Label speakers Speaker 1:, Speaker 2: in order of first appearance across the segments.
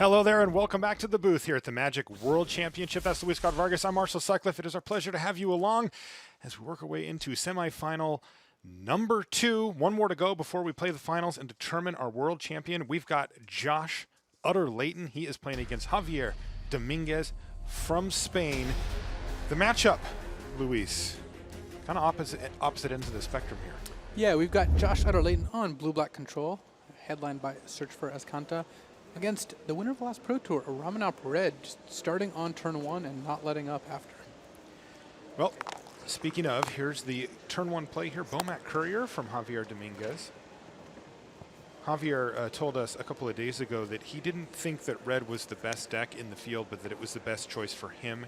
Speaker 1: Hello there and welcome back to the booth here at the Magic World Championship. That's Luis Scott Vargas. I'm Marshall Sutcliffe. It is our pleasure to have you along as we work our way into semifinal number 2. One more to go before we play the finals and determine our world champion. We've got Josh Utter-Leyton. He is playing against Javier Dominguez from Spain. The matchup, Luis, kind of opposite ends of the spectrum here.
Speaker 2: Yeah, we've got Josh Utter-Leyton on blue-black control, headlined by Search for Escanta, against the winner of the last Pro Tour, Ramanap Red, just starting on turn 1 and not letting up after.
Speaker 1: Well, speaking of, here's the turn 1 play here. Bomat Courier from Javier Dominguez. Javier told us a couple of days ago that he didn't think that red was the best deck in the field, but that it was the best choice for him.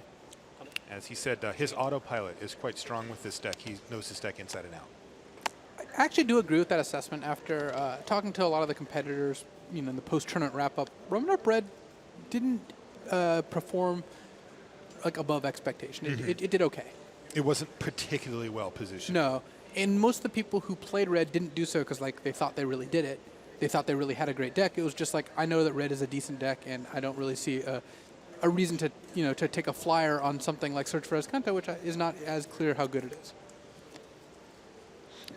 Speaker 1: As he said, his autopilot is quite strong with this deck. He knows his deck inside and out.
Speaker 2: I actually do agree with that assessment after talking to a lot of the competitors, in the post-tournament wrap-up. Ramanap Red didn't perform like above expectation. It did okay.
Speaker 1: It wasn't particularly well positioned.
Speaker 2: No, and most of the people who played red didn't do so because they thought they really did it. They thought they really had a great deck. It was just like, I know that red is a decent deck, and I don't really see a reason to to take a flyer on something like Search for Escanta, which is not as clear how good it is.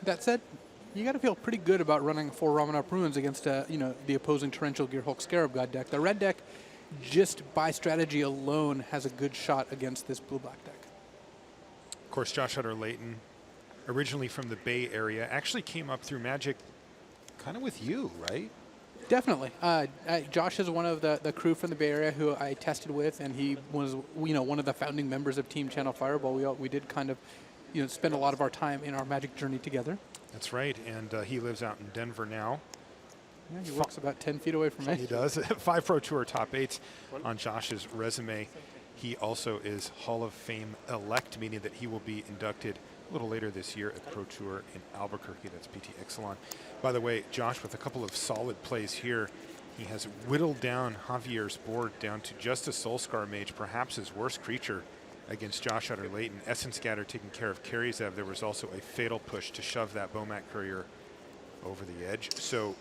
Speaker 2: That said, you got to feel pretty good about running 4 Ramanap Ruins against the opposing Torrential Gearhulk Scarab God deck. The red deck, just by strategy alone, has a good shot against this blue-black deck.
Speaker 1: Of course, Josh Utter-Leyton, originally from the Bay Area, actually came up through Magic kind of with you, right?
Speaker 2: Definitely. Josh is one of the crew from the Bay Area who I tested with, and he was one of the founding members of Team Channel Fireball. We did kind of spend a lot of our time in our Magic journey together.
Speaker 1: That's right, and he lives out in Denver now.
Speaker 2: Yeah, he works about 10 feet away from me.
Speaker 1: He does. 5 Pro Tour top 8s on Josh's resume. He also is Hall of Fame elect, meaning that he will be inducted a little later this year at Pro Tour in Albuquerque. That's PT Exelon. By the way, Josh, with a couple of solid plays here, he has whittled down Javier's board down to just a Soulscar Mage, perhaps his worst creature against Josh Utter-Leyton. Essence Scatter taking care of Karizev. There was also a fatal push to shove that Bomat Courier over the edge. So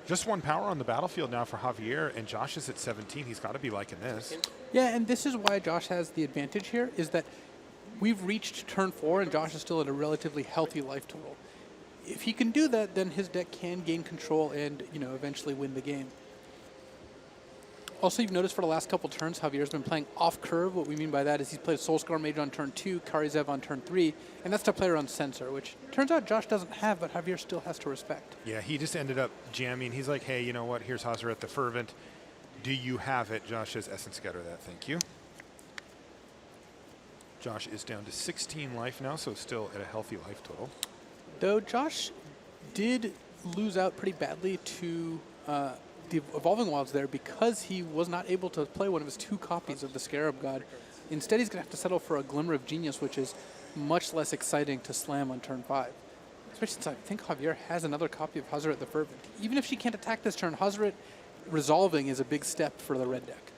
Speaker 1: just 1 power on the battlefield now for Javier, and Josh is at 17. He's got to be liking this.
Speaker 2: Yeah, and this is why Josh has the advantage here, is that we've reached turn 4 and Josh is still at a relatively healthy life total. If he can do that, then his deck can gain control and, eventually win the game. Also, you've noticed for the last couple turns, Javier's been playing off curve. What we mean by that is he's played Soulscar Mage on turn 2, Karizev on turn 3, and that's to play around Censor, which turns out Josh doesn't have, but Javier still has to respect.
Speaker 1: Yeah, he just ended up jamming. He's like, hey, you know what? Here's Hazaret the Fervent. Do you have it? Josh says, Essence Scatter that. Thank you. Josh is down to 16 life now, so still at a healthy life total.
Speaker 2: Though Josh did lose out pretty badly to the Evolving Wilds there because he was not able to play one of his 2 copies of the Scarab God. Instead, he's going to have to settle for a Glimmer of Genius, which is much less exciting to slam on turn 5. Especially since I think Javier has another copy of Hazaret the Fervent. Even if she can't attack this turn, Hazaret resolving is a big step for the red deck.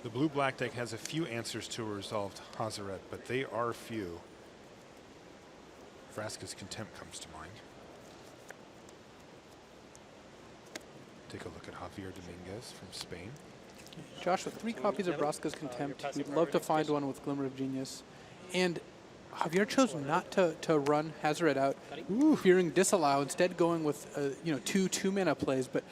Speaker 1: The blue-black deck has a few answers to a resolved Hazaret, but they are few. Vraska's Contempt comes to mind. Take a look at Javier Dominguez from Spain.
Speaker 2: Josh with 3 copies of Vraska's Contempt. We'd love to find one with Glimmer of Genius. And Javier chose not to run Hazaret out, fearing disallow, instead going with 2 2-mana plays. But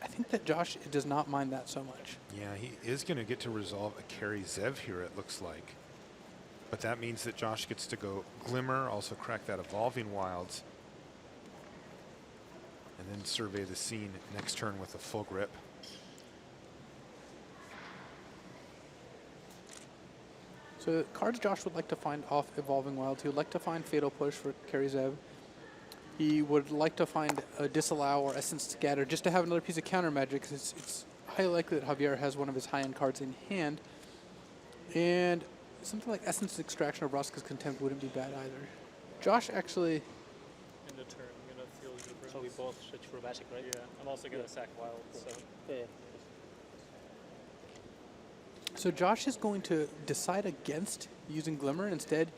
Speaker 2: I think that Josh does not mind that so much.
Speaker 1: Yeah, he is going to get to resolve a Karizev here, it looks like. But that means that Josh gets to go Glimmer, also crack that Evolving Wilds, and then survey the scene next turn with a full grip.
Speaker 2: So cards Josh would like to find off Evolving Wilds. He would like to find Fatal Push for Karizev. He would like to find a Disallow or Essence Scatter just to have another piece of counter magic, because it's highly likely that Javier has one of his high-end cards in hand. And something like Essence Extraction or Vraska's Contempt wouldn't be bad either. Josh actually...
Speaker 3: In the turn, I'm going to feel your
Speaker 4: So we both switch for magic, right?
Speaker 3: Yeah, I'm also going to sack wild, so...
Speaker 4: Yeah.
Speaker 2: So Josh is going to decide against using Glimmer. Instead,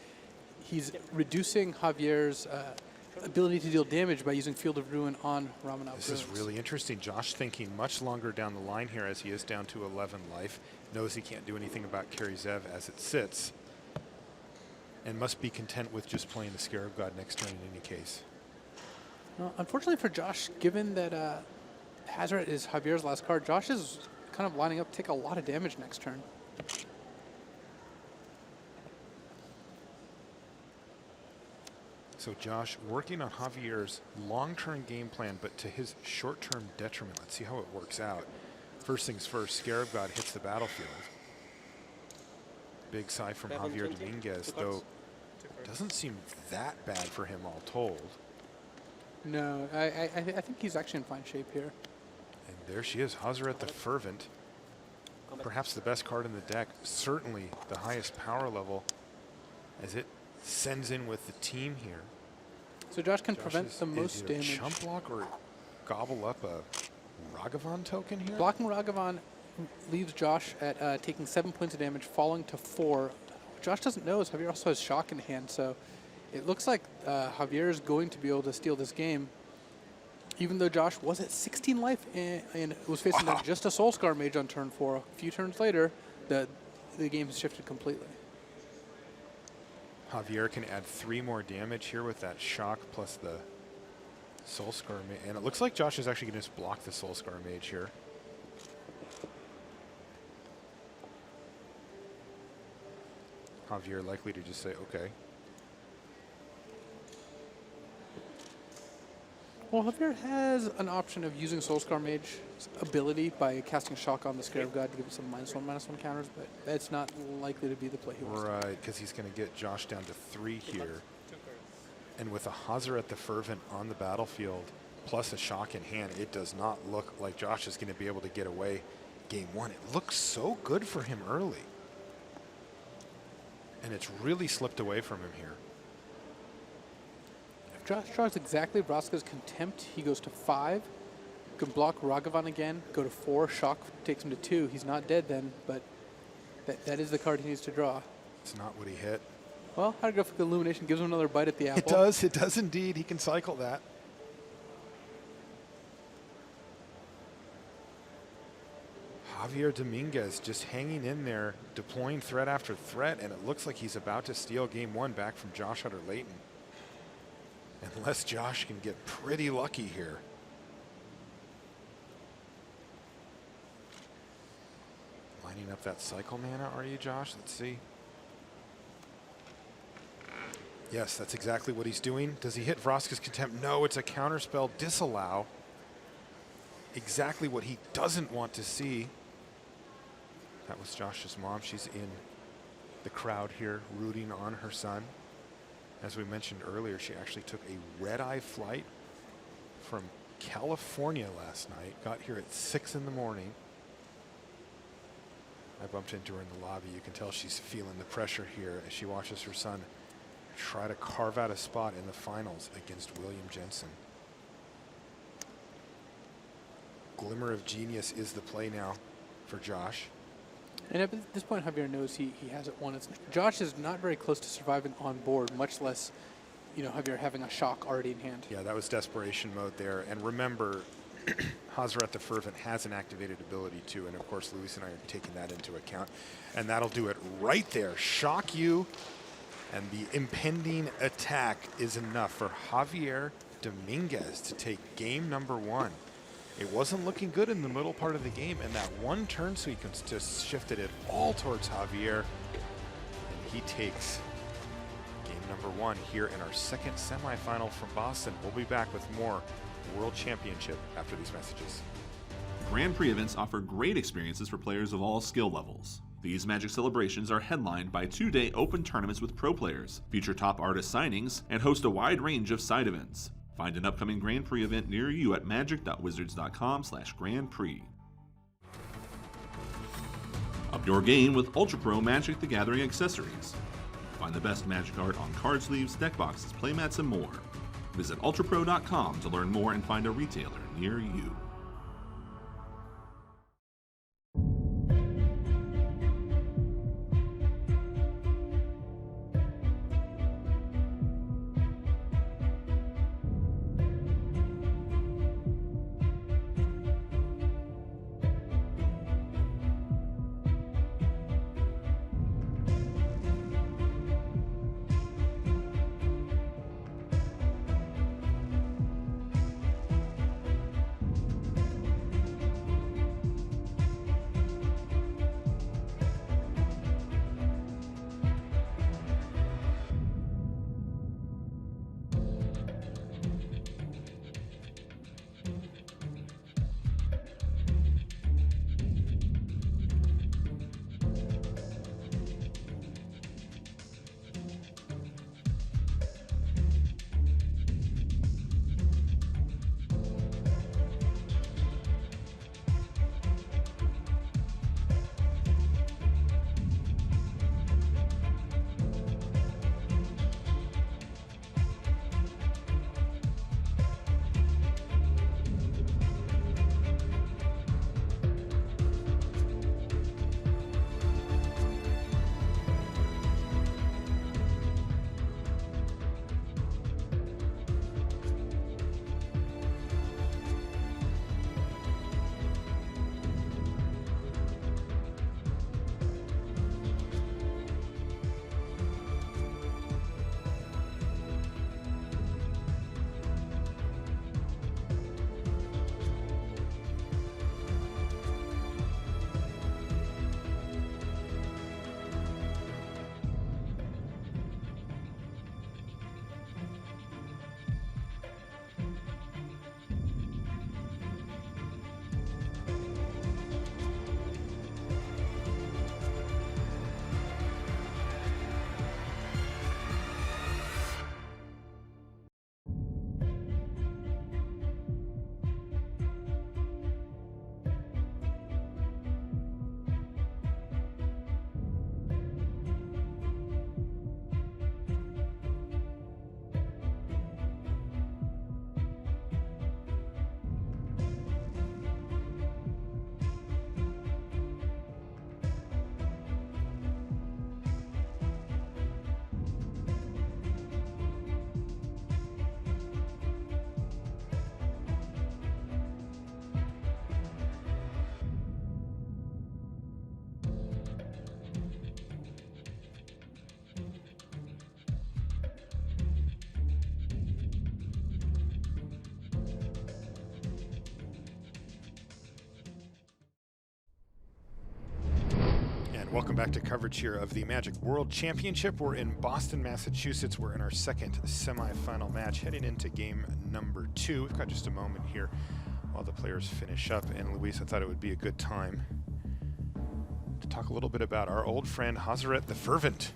Speaker 2: he's reducing Javier's ability to deal damage by using Field of Ruin on Ramanov.
Speaker 1: This is really interesting. Josh thinking much longer down the line here as he is down to 11 life. Knows he can't do anything about Kari Zev as it sits. And must be content with just playing the Scarab God next turn in any case.
Speaker 2: Well, unfortunately for Josh, given that Hazoret is Javier's last card, Josh is kind of lining up to take a lot of damage next turn.
Speaker 1: So Josh working on Javier's long-term game plan, but to his short-term detriment. Let's see how it works out. First things first, Scarab God hits the battlefield. Big sigh from Javier Dominguez, though doesn't seem that bad for him all told.
Speaker 2: No, I think he's actually in fine shape here.
Speaker 1: And there she is, Hazoret the Fervent. Perhaps the best card in the deck, certainly the highest power level as it sends in with the team here.
Speaker 2: So Josh can
Speaker 1: Josh
Speaker 2: prevent the most
Speaker 1: either
Speaker 2: damage.
Speaker 1: chump block or gobble up a Ragavan token here?
Speaker 2: Blocking Ragavan leaves Josh at taking 7 points of damage, falling to 4. What Josh doesn't know is Javier also has Shock in hand, so it looks like Javier is going to be able to steal this game. Even though Josh was at 16 life and was facing just a Soulscar Mage on turn 4. A few turns later, the game has shifted completely.
Speaker 1: Javier can add 3 more damage here with that Shock plus the Soulscar Mage. And it looks like Josh is actually going to just block the Soulscar Mage here. Javier likely to just say, okay.
Speaker 2: Well, Javier has an option of using Soulscar Mage's ability by casting Shock on the Scarab God to give him some -1/-1 counters, but that's not likely to be the play he wants.
Speaker 1: Right, because he's going to get Josh down to 3 here. And with a Hazoret the Fervent on the battlefield, plus a Shock in hand, it does not look like Josh is going to be able to get away game 1. It looks so good for him early. And it's really slipped away from him here.
Speaker 2: If Josh draws exactly Vraska's Contempt, he goes to 5. Can block Ragavan again, go to 4. Shock takes him to 2. He's not dead then, but that is the card he needs to draw.
Speaker 1: It's not what he hit.
Speaker 2: Well, Holographic Illumination gives him another bite at the apple.
Speaker 1: It does indeed. He can cycle that. Javier Dominguez just hanging in there, deploying threat after threat, and it looks like he's about to steal game 1 back from Josh Utter-Leyton. Unless Josh can get pretty lucky here. Lining up that cycle mana, are you, Josh? Let's see. Yes, that's exactly what he's doing. Does he hit Vraska's Contempt? No, it's a counterspell disallow. Exactly what he doesn't want to see. That was Josh's mom. She's in the crowd here rooting on her son. As we mentioned earlier, she actually took a red-eye flight from California last night. Got here at 6 in the morning. I bumped into her in the lobby. You can tell she's feeling the pressure here as she watches her son try to carve out a spot in the finals against William Jensen. Glimmer of Genius is the play now for Josh.
Speaker 2: And at this point, Javier knows he has it won. Josh is not very close to surviving on board, much less, Javier having a Shock already in hand.
Speaker 1: Yeah, that was desperation mode there. And remember, Hazoret the Fervent has an activated ability too, and of course Luis and I are taking that into account. And that'll do it right there. Shock you, and the impending attack is enough for Javier Dominguez to take game number 1. It wasn't looking good in the middle part of the game, and that one turn sequence just shifted it all towards Javier. And he takes game number 1 here in our second semifinal from Boston. We'll be back with more World Championship after these messages.
Speaker 4: Grand Prix events offer great experiences for players of all skill levels. These Magic celebrations are headlined by 2-day open tournaments with pro players, feature top artist signings, and host a wide range of side events. Find an upcoming Grand Prix event near you at magic.wizards.com/Grand Prix. Up your game with Ultra Pro Magic the Gathering accessories. Find the best Magic art on card sleeves, deck boxes, playmats, and more. Visit ultrapro.com to learn more and find a retailer near you.
Speaker 1: Welcome back to coverage here of the Magic World Championship. We're in Boston, Massachusetts. We're in our second semifinal match, heading into game number 2. We've got just a moment here while the players finish up. And Luis, I thought it would be a good time to talk a little bit about our old friend Hazret the Fervent.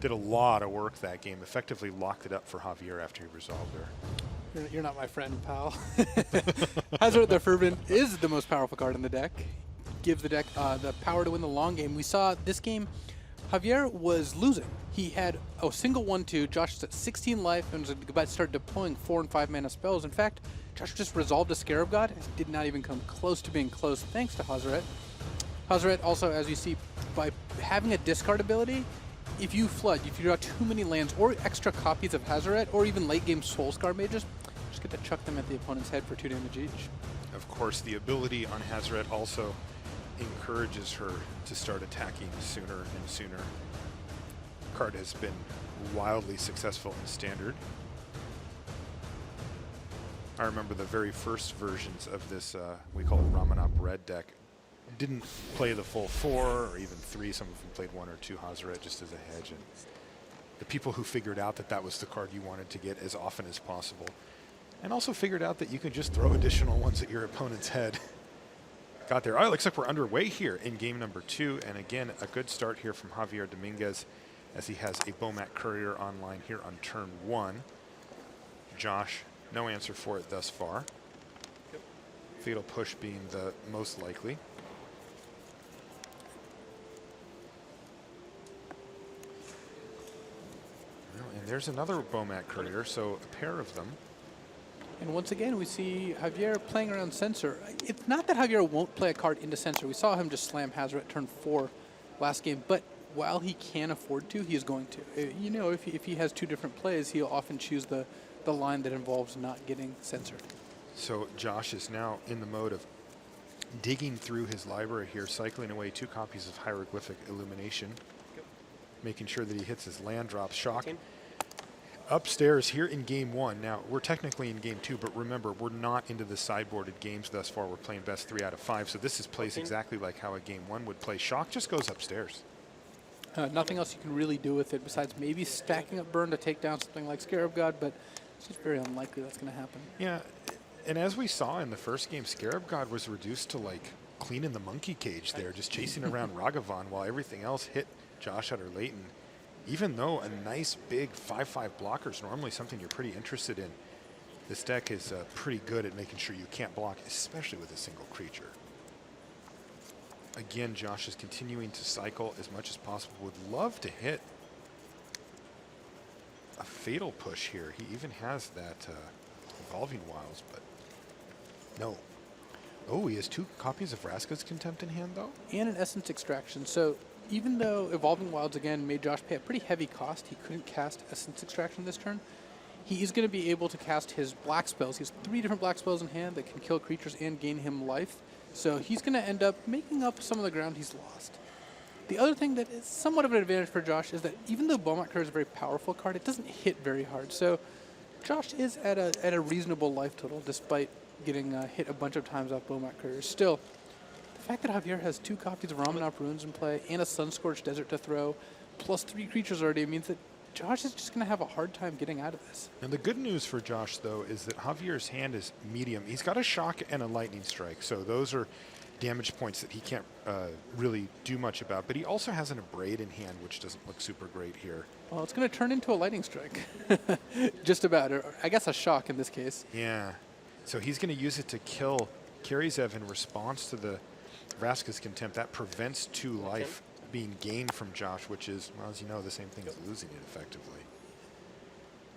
Speaker 1: Did a lot of work that game, effectively locked it up for Javier after he resolved her.
Speaker 2: You're not my friend, pal. Hazret the Fervent is the most powerful card in the deck. Gives the deck the power to win the long game. We saw this game, Javier was losing. He had a single 1-2. Josh was at 16 life and was about to start deploying 4 and 5 mana spells. In fact, Josh just resolved a Scarab God. It did not even come close to being close thanks to Hazret. Hazret also, as you see, by having a discard ability, if you flood, if you draw too many lands or extra copies of Hazret or even late game Soul Scar mages, just get to chuck them at the opponent's head for 2 damage each.
Speaker 1: Of course, the ability on Hazret also encourages her to start attacking sooner and sooner. The card has been wildly successful in Standard. I remember the very first versions of this, we call it Ramanop Red deck, didn't play the full 4 or even 3. Some of them played 1 or 2 Hazret just as a hedge. And the people who figured out that that was the card you wanted to get as often as possible, and also figured out that you can just throw additional ones at your opponent's head, got there. All right, looks like we're underway here in game number 2. And again, a good start here from Javier Dominguez as he has a Bomat Courier online here on turn 1. Josh, no answer for it thus far.
Speaker 3: Yep.
Speaker 1: Fatal Push being the most likely. Well, and there's another Bomat Courier, so a pair of them.
Speaker 2: And once again, we see Javier playing around Censor. It's not that Javier won't play a card into Censor. We saw him just slam Hazret turn 4 last game, but while he can afford to, he is going to. You know, if he has 2 different plays, he'll often choose the line that involves not getting censored.
Speaker 1: So Josh is now in the mode of digging through his library here, cycling away 2 copies of Hieroglyphic Illumination, making sure that he hits his land drop. Shock upstairs here in game 1. Now, we're technically in game 2, but remember, we're not into the sideboarded games thus far. We're playing best 3 out of 5, so this is plays exactly like how a game 1 would play. Shock just goes upstairs.
Speaker 2: Nothing else you can really do with it besides maybe stacking up Burn to take down something like Scarab God, but it's just very unlikely that's going to happen.
Speaker 1: Yeah, and as we saw in the first game, Scarab God was reduced to like cleaning the monkey cage there, just chasing around Ragavan while everything else hit Josh Utter-Leyton. Even though a nice big 5/5 blocker is normally something you're pretty interested in, this deck is pretty good at making sure you can't block, especially with a single creature. Again, Josh is continuing to cycle as much as possible. Would love to hit a Fatal Push here. He even has that Evolving Wilds, but no. Oh, he has 2 copies of Vraska's Contempt in hand, though?
Speaker 2: And an Essence Extraction. So even though Evolving Wilds, again, made Josh pay a pretty heavy cost, he couldn't cast Essence Extraction this turn. He is going to be able to cast his black spells. He has 3 different black spells in hand that can kill creatures and gain him life. So he's going to end up making up some of the ground he's lost. The other thing that is somewhat of an advantage for Josh is that even though Bomat Courier is a very powerful card, it doesn't hit very hard. So Josh is at a reasonable life total despite getting hit a bunch of times off Bomat Courier. Still, the fact that Javier has 2 copies of Ramanop Ruins in play and a Sunscorched Desert to throw, plus 3 creatures already, means that Josh is just going to have a hard time getting out of this.
Speaker 1: And the good news for Josh, though, is that Javier's hand is medium. He's got a Shock and a Lightning Strike, so those are damage points that he can't really do much about. But he also has an Abrade in hand, which doesn't look super great here.
Speaker 2: Well, it's going to turn into a Lightning Strike. Just about, or I guess a Shock in this case.
Speaker 1: Yeah. So he's going to use it to kill Karizev in response to the Vraska's Contempt. That prevents 2 life being gained from Josh, which is, well, as you know, the same thing as losing it effectively.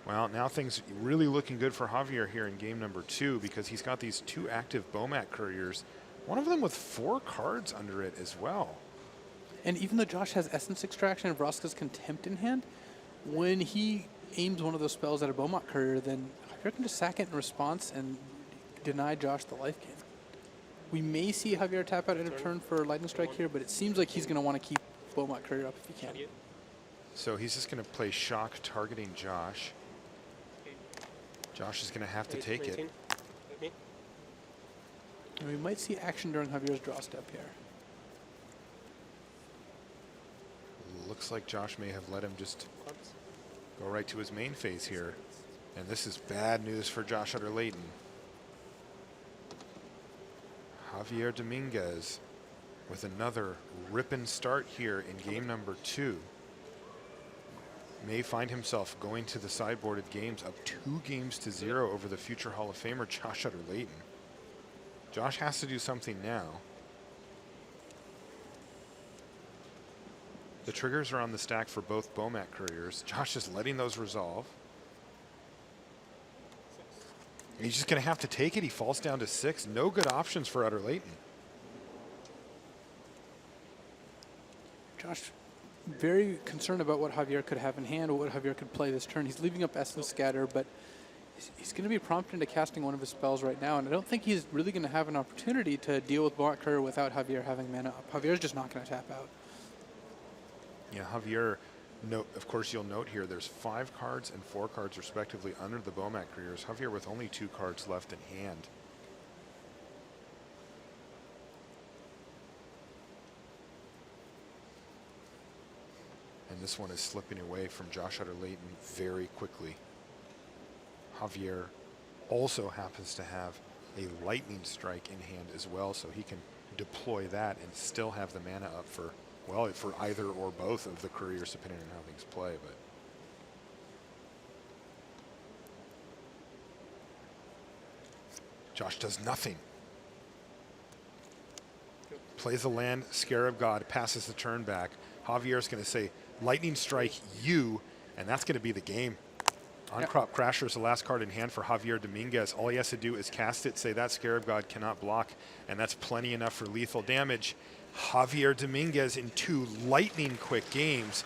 Speaker 1: Well, now things really looking good for Javier here in game number 2 because he's got these 2 active Bomat Couriers, one of them with 4 cards under it as well.
Speaker 2: And even though Josh has Essence Extraction and Vraska's Contempt in hand, when he aims one of those spells at a Bomat Courier, then Javier can just sack it in response and deny Josh the life gain. We may see Javier tap out end of turn for Lightning Strike here, but it seems like he's going to want to keep Bomat Courier up if he can.
Speaker 1: So he's just going to play Shock targeting Josh. Josh is going to have to take it.
Speaker 2: And we might see action during Javier's draw step here.
Speaker 1: Looks like Josh may have let him just go right to his main phase here. And this is bad news for Josh Utter-Leyton. Javier Dominguez with another ripping start here in game number 2. May find himself going to the sideboarded games up 2-0 over the future Hall of Famer Josh Utter-Leyton. Josh has to do something now. The triggers are on the stack for both Bomat couriers. Josh is letting those resolve. And he's just going to have to take it. He falls down to 6. No good options for Utter-Leyton.
Speaker 2: Josh, very concerned about what Javier could have in hand or what Javier could play this turn. He's leaving up Essence Scatter, but he's going to be prompted into casting one of his spells right now, and I don't think he's really going to have an opportunity to deal with Bomat Courier without Javier having mana up. Javier's just not going to tap out.
Speaker 1: Yeah, Javier, of course you'll note here, there's 5 cards and 4 cards respectively under the Bomat couriers. Javier with only 2 cards left in hand. And this one is slipping away from Josh Utter-Leyton very quickly. Javier also happens to have a lightning strike in hand as well, so he can deploy that and still have the mana up for, well, for either or both of the couriers, depending on how things play. But Josh does nothing. Plays the land, Scarab God, passes the turn back. Javier's going to say, lightning strike you, and that's going to be the game. On-Crop Crasher is the last card in hand for Javier Dominguez. All he has to do is cast it, say that Scarab God cannot block, and that's plenty enough for lethal damage. Javier Dominguez in 2 lightning quick games.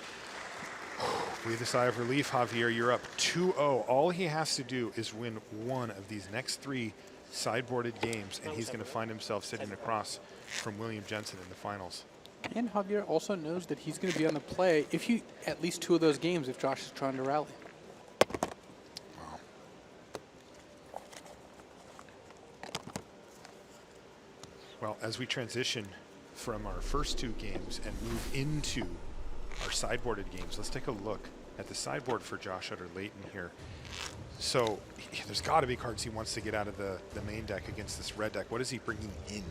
Speaker 1: Breathe a sigh of relief, Javier. You're up 2-0. All he has to do is win one of these next 3 sideboarded games, and he's going to find himself sitting across from William JENSEN in the finals.
Speaker 2: And Javier also knows that he's going to be on the play if you at least 2 of those games if Josh is trying to rally.
Speaker 1: Wow. Well, as we transition from our first 2 games and move into our sideboarded games, let's take a look at the sideboard for Josh Utter-Leyton here. So there's got to be cards he wants to get out of the main deck against this red deck. What is he bringing in?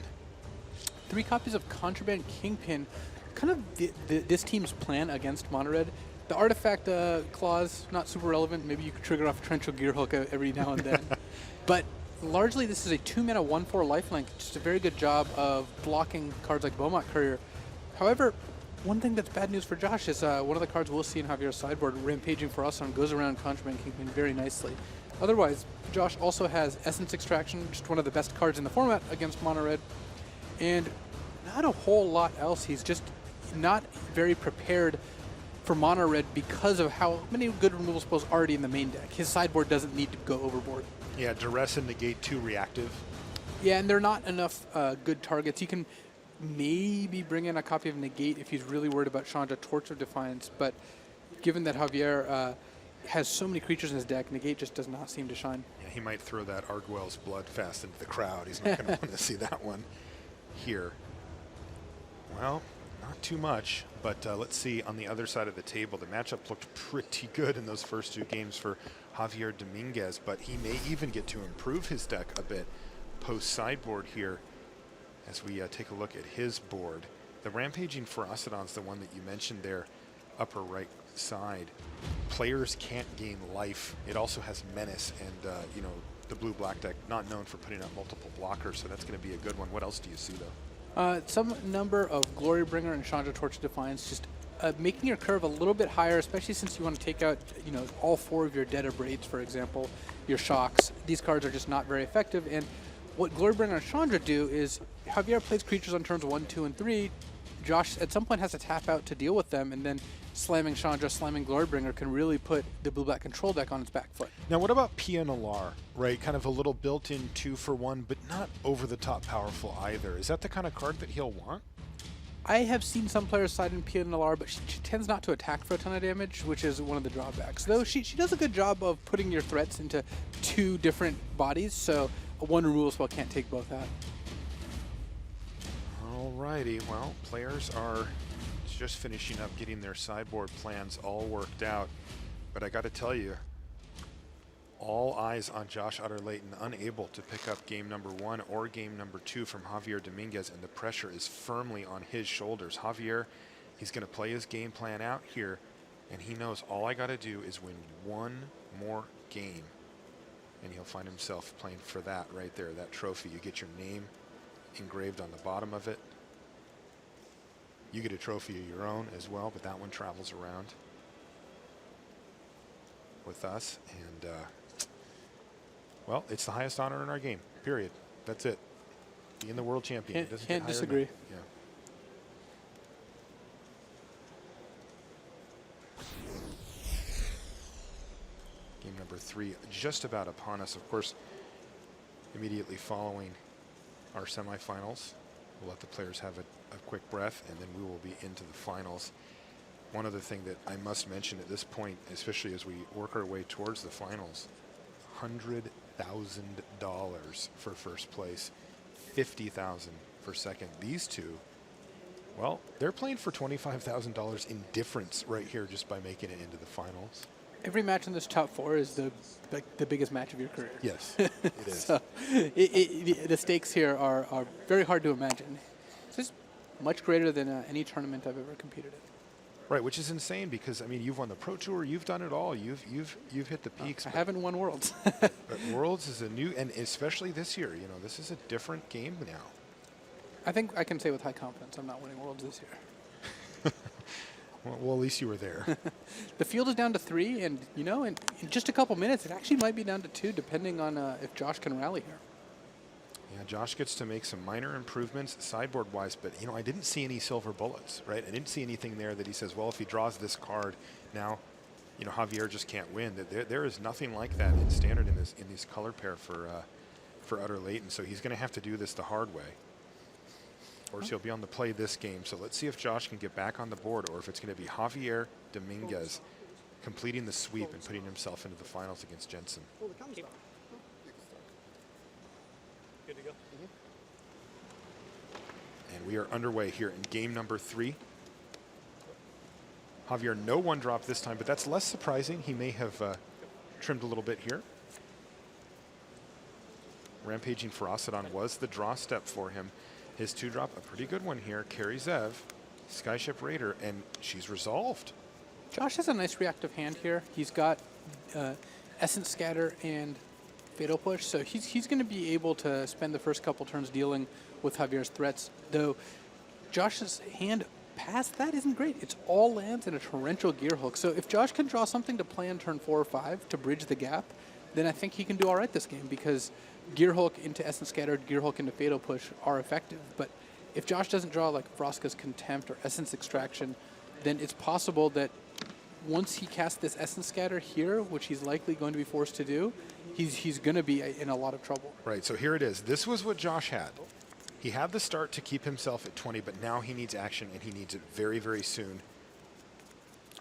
Speaker 2: 3 copies of Contraband Kingpin, kind of this team's plan against mono red. The artifact clause, not super relevant. Maybe you could trigger off a Torrential Gearhook every now and then. But largely this is a 2-mana 1/4 lifelink. Just a very good job of blocking cards like Bomat Courier. However, one thing that's bad news for Josh is one of the cards we'll see in Javier's sideboard, Rampaging for us, goes around Contraband Kingpin very nicely. Otherwise, Josh also has Essence Extraction, just one of the best cards in the format against mono red. And not a whole lot else. He's just not very prepared for mono red because of how many good removal spells already in the main deck. His sideboard doesn't need to go overboard.
Speaker 1: Yeah, Duress and Negate 2 reactive.
Speaker 2: Yeah, and they're not enough good targets. He can maybe bring in a copy of Negate if he's really worried about Chandra Torch of Defiance, but given that Javier has so many creatures in his deck, Negate just does not seem to shine.
Speaker 1: Yeah, he might throw that Arguel's Blood Fast into the crowd. He's not going to want to see that one here. Well, not too much, but let's see on the other side of the table. The matchup looked pretty good in those first 2 games for Javier Dominguez, but he may even get to improve his deck a bit post-sideboard here as we take a look at his board. The Rampaging Ferocidon's the one that you mentioned there, upper right side. Players can't gain life. It also has Menace and, you know, the blue-black deck, not known for putting up multiple blockers, so that's going to be a good one. What else do you see, though?
Speaker 2: Some number of Glorybringer and Chandra Torch of Defiance, just making your curve a little bit higher, especially since you want to take out, you know, all 4 of your Dead Abrades, for example, your Shocks. These cards are just not very effective, and what Glorybringer and Chandra do is Javier plays creatures on turns 1, 2, and 3. Josh at some point has to tap out to deal with them, and then slamming Chandra, slamming Glorybringer can really put the blue-black control deck on its back foot.
Speaker 1: Now, what about Pia Nalar, right? Kind of a little built-in 2-for-1, but not over-the-top powerful either. Is that the kind of card that he'll want?
Speaker 2: I have seen some players side in Pia Nalar, but she tends not to attack for a ton of damage, which is one of the drawbacks. Though she does a good job of putting your threats into 2 different bodies, so one removal spell can't take both out.
Speaker 1: Alrighty, well, players are just finishing up getting their sideboard plans all worked out. But I got to tell you, all eyes on Josh Utter-Leyton, unable to pick up game number 1 or game number 2 from Javier Dominguez, and the pressure is firmly on his shoulders. Javier, he's going to play his game plan out here, and he knows all I got to do is win one more game, and he'll find himself playing for that right there, that trophy. You get your name engraved on the bottom of it. You get a trophy of your own as well, but that one travels around with us, and well, it's the highest honor in our game, period. That's it. Being the world champion. It doesn't get
Speaker 2: Can't
Speaker 1: higher than
Speaker 2: disagree.
Speaker 1: that. Yeah. Game number 3 just about upon us. Of course, immediately following our semifinals, we'll let the players have a quick breath, and then we will be into the finals. One other thing that I must mention at this point, especially as we work our way towards the finals, $100,000 for first place, $50,000 for second. These two, well, they're playing for $25,000 in difference right here just by making it into the finals.
Speaker 2: Every match in this top 4 is the biggest match of your career.
Speaker 1: Yes, it is.
Speaker 2: So the stakes here are very hard to imagine. It's just much greater than any tournament I've ever competed in.
Speaker 1: Right, which is insane because I mean you've won the Pro Tour, you've done it all, you've hit the peaks.
Speaker 2: I haven't won Worlds.
Speaker 1: But Worlds is a new, and especially this year, you know, this is a different game now.
Speaker 2: I think I can say with high confidence I'm not winning Worlds this year.
Speaker 1: Well, at least you were there.
Speaker 2: The field is down to 3, and you know, in just a couple minutes, it actually might be down to 2, depending on if Josh can rally here.
Speaker 1: Yeah, Josh gets to make some minor improvements sideboard-wise, but you know, I didn't see any silver bullets, right? I didn't see anything there that he says, well, if he draws this card, now, you know, Javier just can't win. There is nothing like that in standard in this color pair for Utter-Leyton, so he's going to have to do this the hard way, or he'll be on the play this game. So let's see if Josh can get back on the board, or if it's going to be Javier Dominguez completing the sweep and putting himself into the finals against JENSEN.
Speaker 3: Good to go.
Speaker 1: And we are underway here in game number 3. Javier, no one drop this time, but that's less surprising. He may have trimmed a little bit here. Rampaging Ferocidon was the draw step for him. His 2-drop, a pretty good one here. Carry Zev, Skyship Raider, and she's resolved.
Speaker 2: Josh has a nice reactive hand here. He's got Essence Scatter and Fatal Push, so he's going to be able to spend the first couple turns dealing with Javier's threats, though Josh's hand past that isn't great. It's all lands and a torrential Gear Hook, so if Josh can draw something to play on turn 4 or 5 to bridge the gap, then I think he can do all right this game, because Gear Hook into Essence Scatter, Gear Hook into Fatal Push are effective, but if Josh doesn't draw like Vraska's Contempt or Essence Extraction, then it's possible that once he casts this Essence Scatter here, which he's likely going to be forced to do, he's going to be in a lot of trouble.
Speaker 1: Right, so here it is. This was what Josh had. He had the start to keep himself at 20, but now he needs action, and he needs it very, very soon.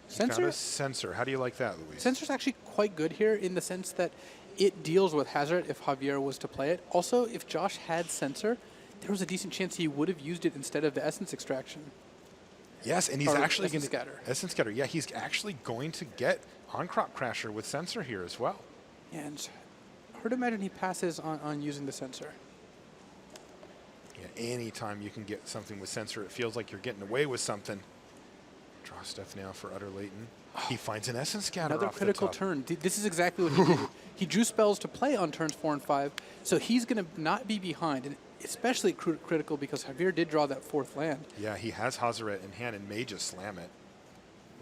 Speaker 2: Censor?
Speaker 1: Censor. How do you like that, Luis?
Speaker 2: Censor's actually quite good here in the sense that it deals with Hazard if Javier was to play it. Also, if Josh had Censor, there was a decent chance he would have used it instead of the Essence Extraction.
Speaker 1: Yes, and he's
Speaker 2: Or
Speaker 1: actually going
Speaker 2: Essence
Speaker 1: to
Speaker 2: Scatter.
Speaker 1: Essence Scatter. Yeah, he's actually going to get on-crop Crasher with Censor here as well.
Speaker 2: Yeah, and hard to imagine he passes on using the Censor.
Speaker 1: Yeah, anytime you can get something with Censor, it feels like you're getting away with something. Draw stuff now for Utter-Leyton. He finds an Essence Scatter
Speaker 2: Another
Speaker 1: off
Speaker 2: critical
Speaker 1: the top.
Speaker 2: turn. This is exactly what he did. He drew spells to play on turns 4 and 5, so he's going to not be behind, and especially critical because Javier did draw that 4th land.
Speaker 1: Yeah, he has Hazaret in hand and may just slam it.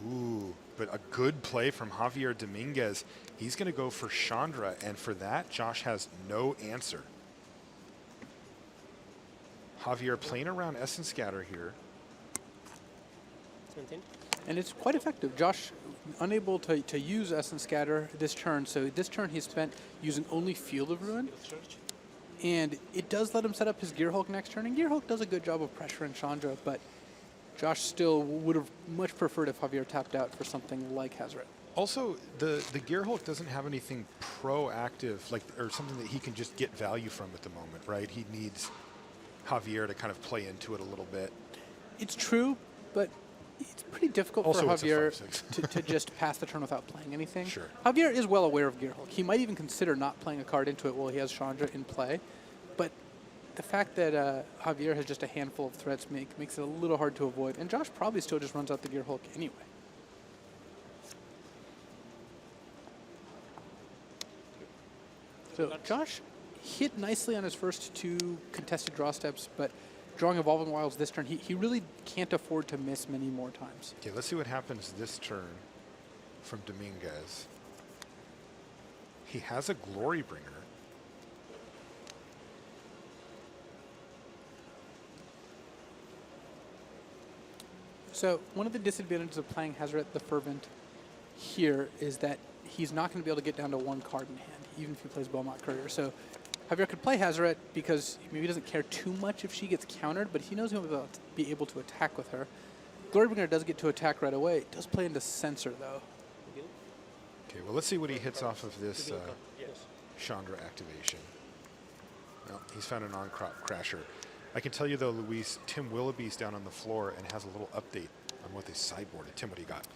Speaker 1: Ooh, but a good play from Javier Dominguez. He's going to go for Chandra, and for that, Josh has no answer. Javier playing around Essence Scatter here.
Speaker 2: And it's quite effective. Josh unable to use Essence Scatter this turn, so this turn he spent using only Field of Ruin. And it does let him set up his Gear Hulk next turn, and Gear Hulk does a good job of pressuring Chandra, but Josh still would have much preferred if Javier tapped out for something like Hazret.
Speaker 1: Also, the Gear Hulk doesn't have anything proactive, like, or something that he can just get value from at the moment, right? He needs Javier to kind of play into it a little bit.
Speaker 2: It's true, but it's pretty difficult
Speaker 1: Also,
Speaker 2: for
Speaker 1: it's a
Speaker 2: Javier
Speaker 1: 5/6.
Speaker 2: to just pass the turn without playing anything.
Speaker 1: Sure.
Speaker 2: Javier is well aware of Gearhulk. He might even consider not playing a card into it while he has Chandra in play. But the fact that Javier has just a handful of threats makes it a little hard to avoid. And Josh probably still just runs out the Gearhulk anyway. So Josh hit nicely on his first 2 contested draw steps, but drawing Evolving Wilds this turn, he really can't afford to miss many more times.
Speaker 1: Okay, let's see what happens this turn from Dominguez. He has a Glory Bringer.
Speaker 2: So one of the disadvantages of playing Hazaret the Fervent here is that he's not going to be able to get down to 1 card in hand, even if he plays Beaumont Courier. So Javier could play Hazaret because maybe he doesn't care too much if she gets countered, but he knows he'll be able to attack with her. Glorybringer does get to attack right away. It does play into Censor, though.
Speaker 1: Okay, well, let's see what he hits off of this Chandra activation. Well, he's found an on-crop crasher. I can tell you, though, Luis, Tim Willoughby's down on the floor and has a little update on what they sideboarded. Tim, what do you got?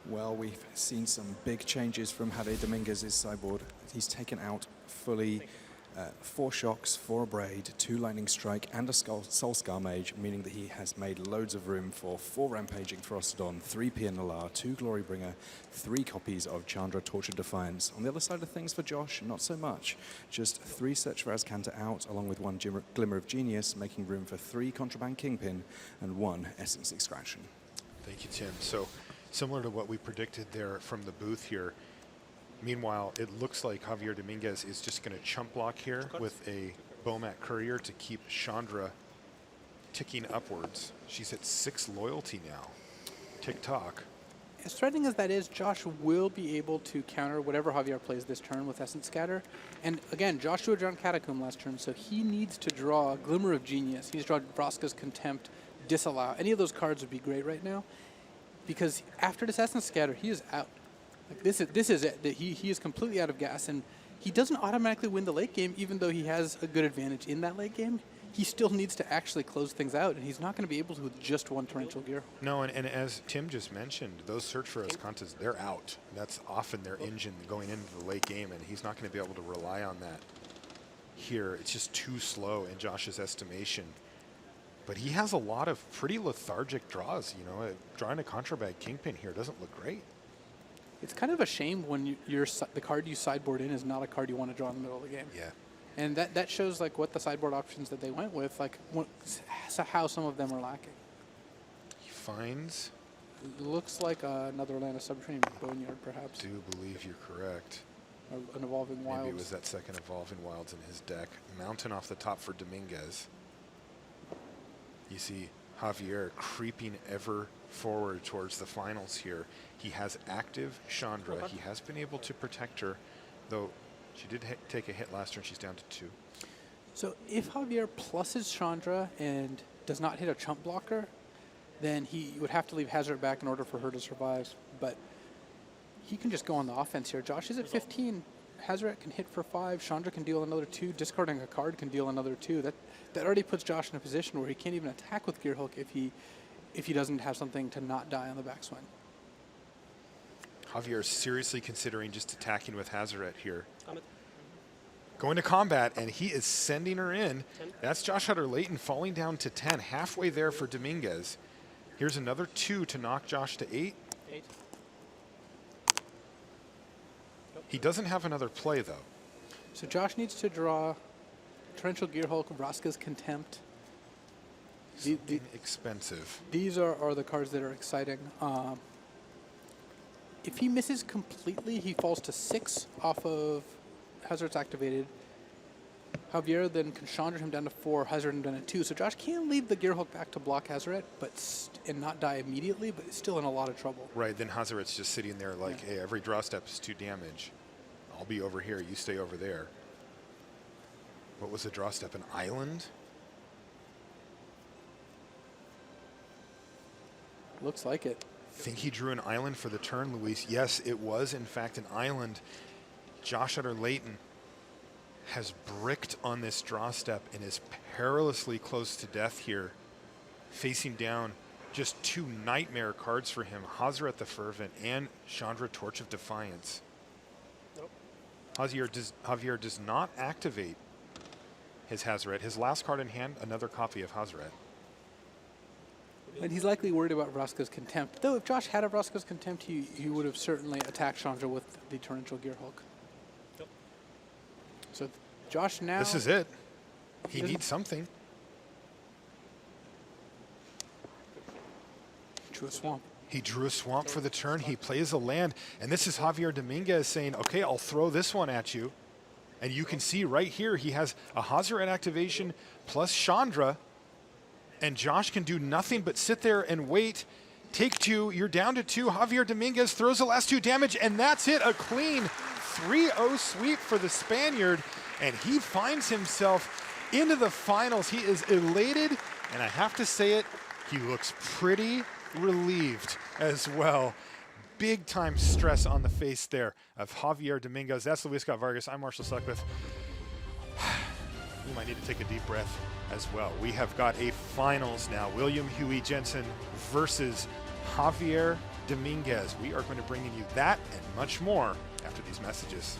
Speaker 5: Well, we've seen some big changes from Javier Dominguez's sideboard. He's taken out fully 4 shocks, 4 abrade, 2 lightning strike, and a soul scar mage, meaning that he has made loads of room for 4 rampaging Ferocydon, 3 Pianalar, 2 Glorybringer, 3 copies of Chandra Tortured Defiance. On the other side of things for Josh, not so much. Just 3 Search for Azcanta out, along with 1 Glimmer of Genius, making room for 3 Contraband Kingpin and 1 Essence Extraction.
Speaker 1: Thank you, Tim. So similar to what we predicted there from the booth here. Meanwhile, it looks like Javier Dominguez is just going to chump block here with a Beaumont Courier to keep Chandra ticking upwards. She's at 6 loyalty now. Tick-tock.
Speaker 2: As threatening as that is, Josh will be able to counter whatever Javier plays this turn with Essence Scatter. And again, Josh drew a John Catacomb last turn, so he needs to draw Glimmer of Genius. He's drawn Vraska's Contempt, Disallow. Any of those cards would be great right now, because after this Essence Scatter, he is out. Like this is it. That he is completely out of gas, and he doesn't automatically win the late game, even though he has a good advantage in that late game. He still needs to actually close things out, and he's not going to be able to with just 1 Torrential Gear.
Speaker 1: No, and as Tim just mentioned, those Search for Azcantas, they're out. That's often their engine going into the late game, and he's not going to be able to rely on that here. It's just too slow in Josh's estimation. But he has a lot of pretty lethargic draws, you know. Drawing a Contraband Kingpin here doesn't look great.
Speaker 2: It's kind of a shame when the card you sideboard in is not a card you want to draw in the middle of the game.
Speaker 1: Yeah.
Speaker 2: And that shows like what the sideboard options that they went with, like how some of them are lacking.
Speaker 1: He finds.
Speaker 2: It looks like another land of Subterranean Boneyard, perhaps.
Speaker 1: I do believe you're correct.
Speaker 2: Or an Evolving Wilds.
Speaker 1: Maybe it was that second Evolving Wilds in his deck. Mountain off the top for Dominguez. You see Javier creeping ever forward towards the finals here. He has active Chandra. He has been able to protect her, though she did take a hit last turn. She's down to 2.
Speaker 2: So if Javier pluses Chandra and does not hit a chump blocker, then he would have to leave Hazard back in order for her to survive. But he can just go on the offense here. Josh is at 15. Hazard can hit for 5. Chandra can deal another 2. Discarding a card can deal another 2. That already puts Josh in a position where he can't even attack with Gearhulk if he doesn't have something to not die on the backswing.
Speaker 1: Javier is seriously considering just attacking with Hazaret here. Going to combat, and he is sending her in. That's Josh Utter-Leyton falling down to 10, halfway there for Dominguez. Here's another 2 to knock Josh to 8. He doesn't have another play, though.
Speaker 2: So Josh needs to draw Torrential Gearhulk, Vraska's Contempt.
Speaker 1: Expensive.
Speaker 2: These are the cards that are exciting. If he misses completely, he falls to 6 off of Hazard's activated. Javier then can Chandra him down to 4, Hazard him down to 2. So Josh can leave the Gearhulk back to block Hazaret, and not die immediately, but it's still in a lot of trouble.
Speaker 1: Right, then Hazaret's just sitting there like, hey, every draw step is 2 damage. I'll be over here, you stay over there. What was the draw step, an island?
Speaker 2: Looks like it.
Speaker 1: Think he drew an island for the turn, Luis. Yes, it was, in fact, an island. Josh Utter-Leyton has bricked on this draw step and is perilously close to death here, facing down just two nightmare cards for him. Hazret the Fervent and Chandra Torch of Defiance.
Speaker 3: Nope.
Speaker 1: Javier does not activate his Hazret. His last card in hand, another copy of Hazret.
Speaker 2: And he's likely worried about Vraska's Contempt. Though if Josh had a Vraska's Contempt, he would have certainly attacked Chandra with the Torrential Gearhulk.
Speaker 3: Yep.
Speaker 2: So Josh now...
Speaker 1: This is it. He
Speaker 2: doesn't-
Speaker 1: needs something.
Speaker 2: Drew a Swamp.
Speaker 1: He drew a swamp for the turn. He plays a land. And this is Javier Dominguez saying, okay, I'll throw this one at you. And you can see right here, he has a Hazret activation plus Chandra. And Josh can do nothing but sit there and wait. Take two. You're down to two. Javier Dominguez throws the last two damage. And that's it. A clean 3-0 sweep for the Spaniard. And he finds himself into the finals. He is elated. And I have to say it, he looks pretty relieved as well. Big time stress on the face there of Javier Dominguez. That's Luis Scott Vargas. I'm Marshall Sutcliffe. We might need to take a deep breath as well. We have got a finals now. William Huey Jensen versus Javier Dominguez. We are going to bring you that and much more after these messages.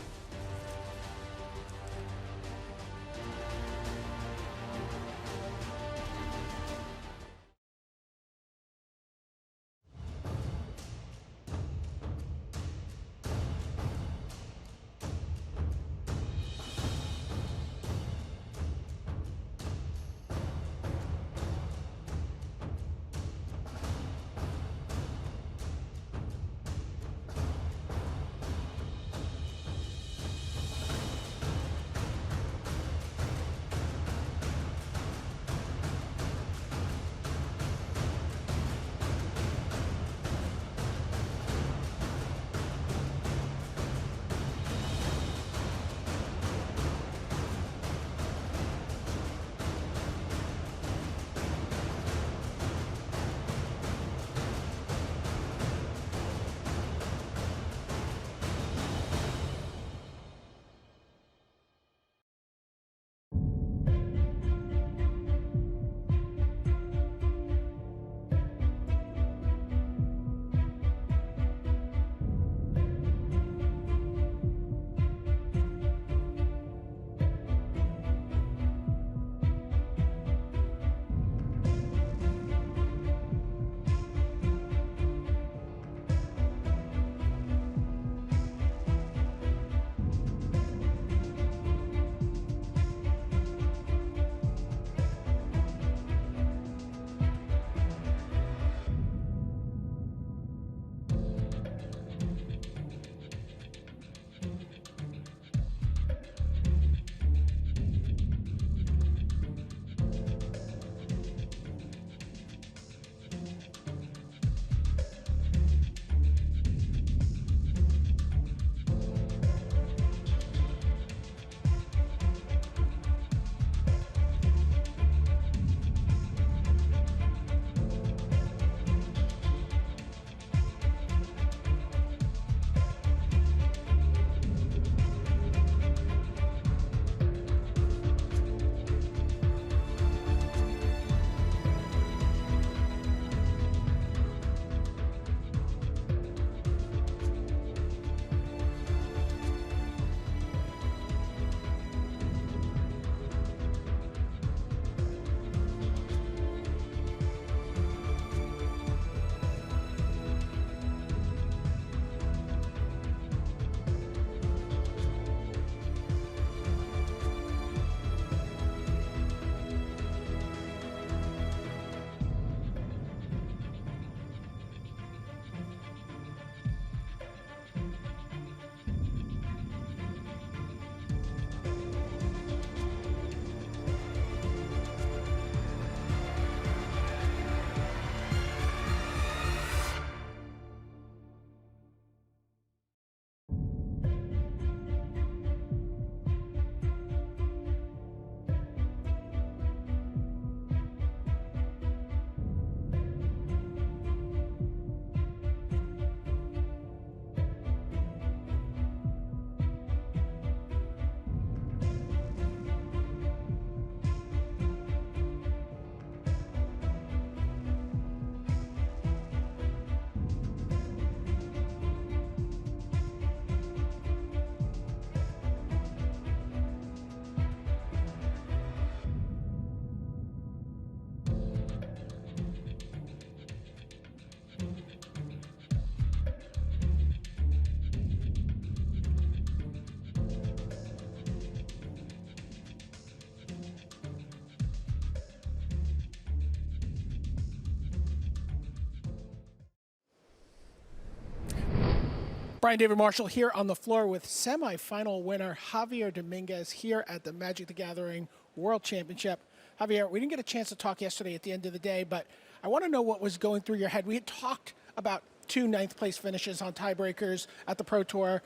Speaker 6: Brian David Marshall here on the floor with semifinal winner Javier Dominguez here at the Magic the Gathering World Championship. Javier, we didn't get a chance to talk yesterday at the end of the day, but I want to know what was going through your head. We had talked about 2 9th place finishes on tiebreakers at the Pro Tour.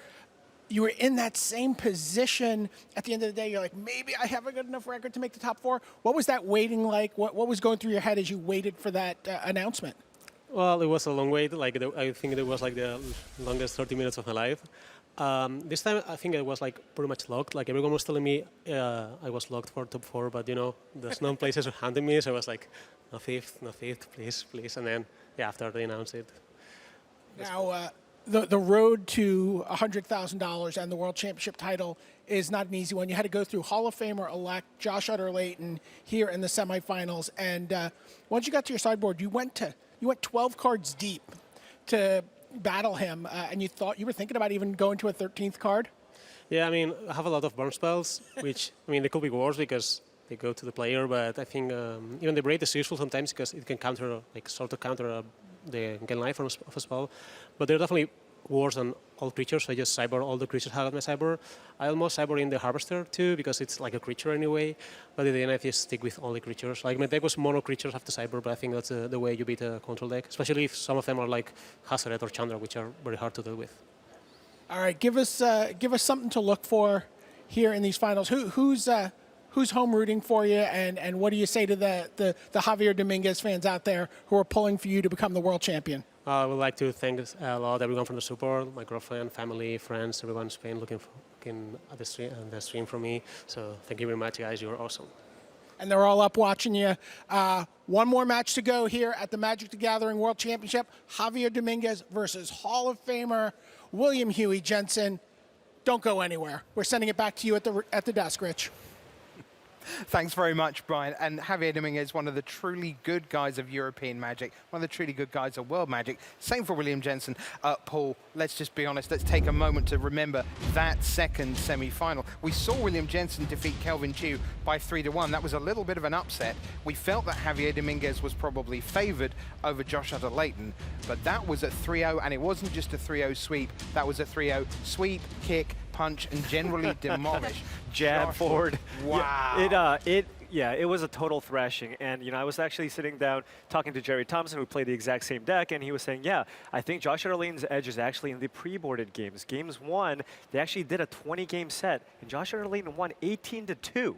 Speaker 6: You were in that same position at the end of the day. You're like, maybe I have a good enough record to make the top 4. What was that waiting like? What was going through your head as you waited for that announcement?
Speaker 3: Well, it was a long wait. I think it was like the longest 30 minutes of my life. This time, I think I was like pretty much locked. Like everyone was telling me I was locked for top 4, but you know, there's no places handing me, so I was like, no fifth, please. And then, yeah, after they announced it.
Speaker 6: Now, the road to $100,000 and the World Championship title is not an easy one. You had to go through Hall of Famer-elect Josh Utter-Leyton here in the semifinals, and once you got to your sideboard, you went 12 cards deep to battle him, and you were thinking about even going to a 13th card?
Speaker 3: Yeah, I mean, I have a lot of burn spells, which, I mean, they could be worse because they go to the player, but I think even the braid is useful sometimes because it can counter, like, sort of counter the gain life of a spell. But they're definitely worse than all creatures, so I just cyber all the creatures I have at my cyber. I almost cyber in the Harvester too, because it's like a creature anyway, but in the end I just stick with only creatures. Like my deck was mono creatures after cyber, but I think that's the way you beat a control deck, especially if some of them are like Hazoret or Chandra, which are very hard to deal with.
Speaker 6: All right, give us something to look for here in these finals. Who's home rooting for you, and what do you say to the Javier Dominguez fans out there who are pulling for you to become the world champion?
Speaker 3: I would like to thank a lot everyone from the support, my girlfriend, family, friends, everyone in Spain looking at the stream for me. So thank you very much, guys. You're awesome.
Speaker 6: And they're all up watching you. One more match to go here at the Magic the Gathering World Championship. Javier Dominguez versus Hall of Famer William Huey Jensen. Don't go anywhere. We're sending it back to you at the desk, Rich.
Speaker 7: Thanks very much, Brian. And Javier Dominguez, one of the truly good guys of European Magic, one of the truly good guys of World Magic. Same for William Jensen. Paul, let's just be honest. Let's take a moment to remember that second semi-final. We saw William Jensen defeat Kelvin Chu by 3-1. That was a little bit of an upset. We felt that Javier Dominguez was probably favored over Josh Utter-Leyton, but that was a 3-0, and it wasn't just a 3-0 sweep. That was a 3-0 sweep, kick, punch, and generally demolish.
Speaker 8: Jab
Speaker 7: Josh
Speaker 8: forward.
Speaker 7: Wow.
Speaker 8: Yeah, it was a total thrashing. And, you know, I was actually sitting down talking to Jerry Thompson, who played the exact same deck, and he was saying, yeah, I think Josh Utter-Leyton's edge is actually in the pre-boarded games. Games 1, they actually did a 20-game set, and Josh Utter-Leyton won 18-2.